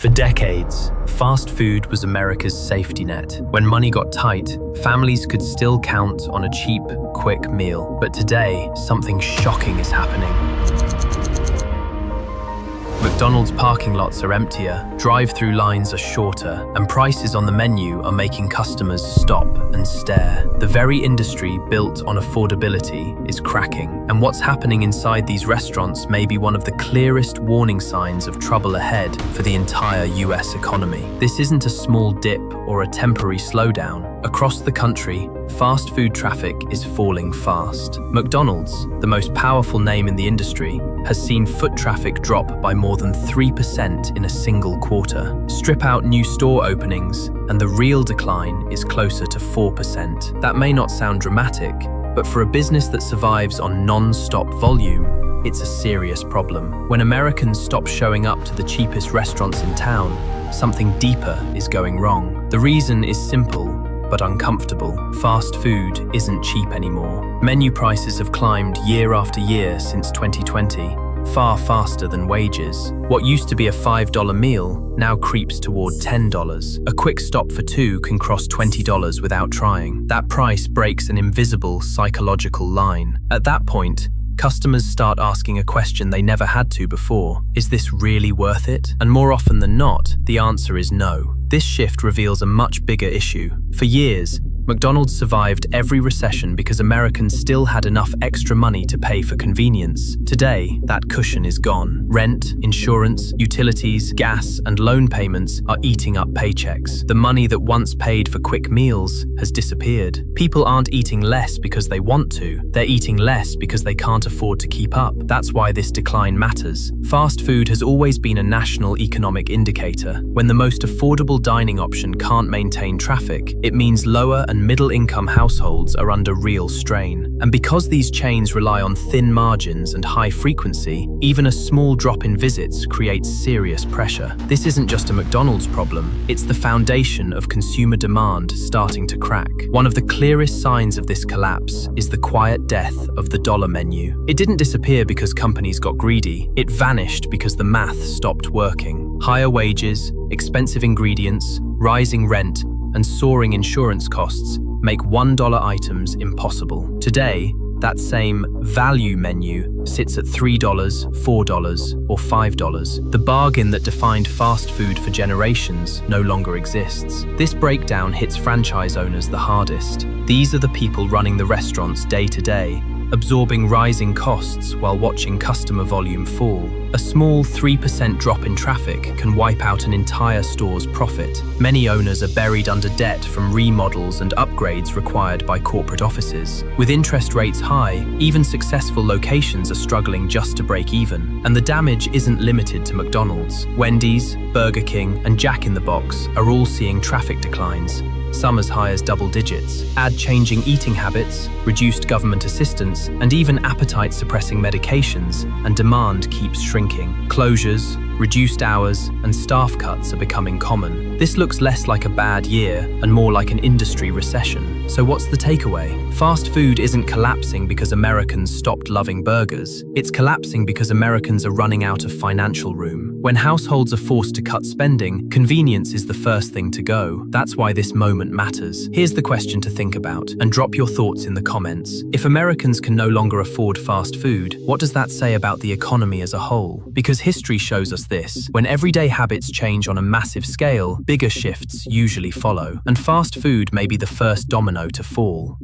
For decades, fast food was America's safety net. When money got tight, families could still count on a cheap, quick meal. But today, something shocking is happening. McDonald's parking lots are emptier, drive-through lines are shorter, and prices on the menu are making customers stop and stare. The very industry built on affordability is cracking, and what's happening inside these restaurants may be one of the clearest warning signs of trouble ahead for the entire US economy. This isn't a small dip or a temporary slowdown. Across the country, fast food traffic is falling fast. McDonald's, the most powerful name in the industry, has seen foot traffic drop by more than 3% in a single quarter. Strip out new store openings, and the real decline is closer to 4%. That may not sound dramatic, but for a business that survives on non-stop volume, it's a serious problem. When Americans stop showing up to the cheapest restaurants in town, something deeper is going wrong. The reason is simple, but uncomfortable. Fast food isn't cheap anymore. Menu prices have climbed year after year since 2020, far faster than wages. What used to be a $5 meal now creeps toward $10. A quick stop for two can cross $20 without trying. That price breaks an invisible psychological line. At that point, customers start asking a question they never had to before. Is this really worth it? And more often than not, the answer is no. This shift reveals a much bigger issue. For years, McDonald's survived every recession because Americans still had enough extra money to pay for convenience. Today, that cushion is gone. Rent, insurance, utilities, gas, and loan payments are eating up paychecks. The money that once paid for quick meals has disappeared. People aren't eating less because they want to. They're eating less because they can't afford to keep up. That's why this decline matters. Fast food has always been a national economic indicator. When the most affordable dining option can't maintain traffic, it means lower and middle-income households are under real strain. And because these chains rely on thin margins and high frequency, even a small drop in visits creates serious pressure. This isn't just a McDonald's problem, it's the foundation of consumer demand starting to crack. One of the clearest signs of this collapse is the quiet death of the dollar menu. It didn't disappear because companies got greedy, it vanished because the math stopped working. Higher wages, expensive ingredients, rising rent, and soaring insurance costs make $1 items impossible. Today, that same value menu sits at $3, $4, or $5. The bargain that defined fast food for generations no longer exists. This breakdown hits franchise owners the hardest. These are the people running the restaurants day to day, absorbing rising costs while watching customer volume fall. A small 3% drop in traffic can wipe out an entire store's profit. Many owners are buried under debt from remodels and upgrades required by corporate offices. With interest rates high, even successful locations are struggling just to break even. And the damage isn't limited to McDonald's. Wendy's, Burger King, and Jack in the Box are all seeing traffic declines, some as high as double digits. Add changing eating habits, reduced government assistance, and even appetite-suppressing medications, and demand keeps shrinking. Closures, reduced hours, and staff cuts are becoming common. This looks less like a bad year and more like an industry recession. So what's the takeaway? Fast food isn't collapsing because Americans stopped loving burgers. It's collapsing because Americans are running out of financial room. When households are forced to cut spending, convenience is the first thing to go. That's why this moment matters. Here's the question to think about, and drop your thoughts in the comments. If Americans can no longer afford fast food, what does that say about the economy as a whole? Because history shows us this. When everyday habits change on a massive scale, bigger shifts usually follow, and fast food may be the first domino to fall.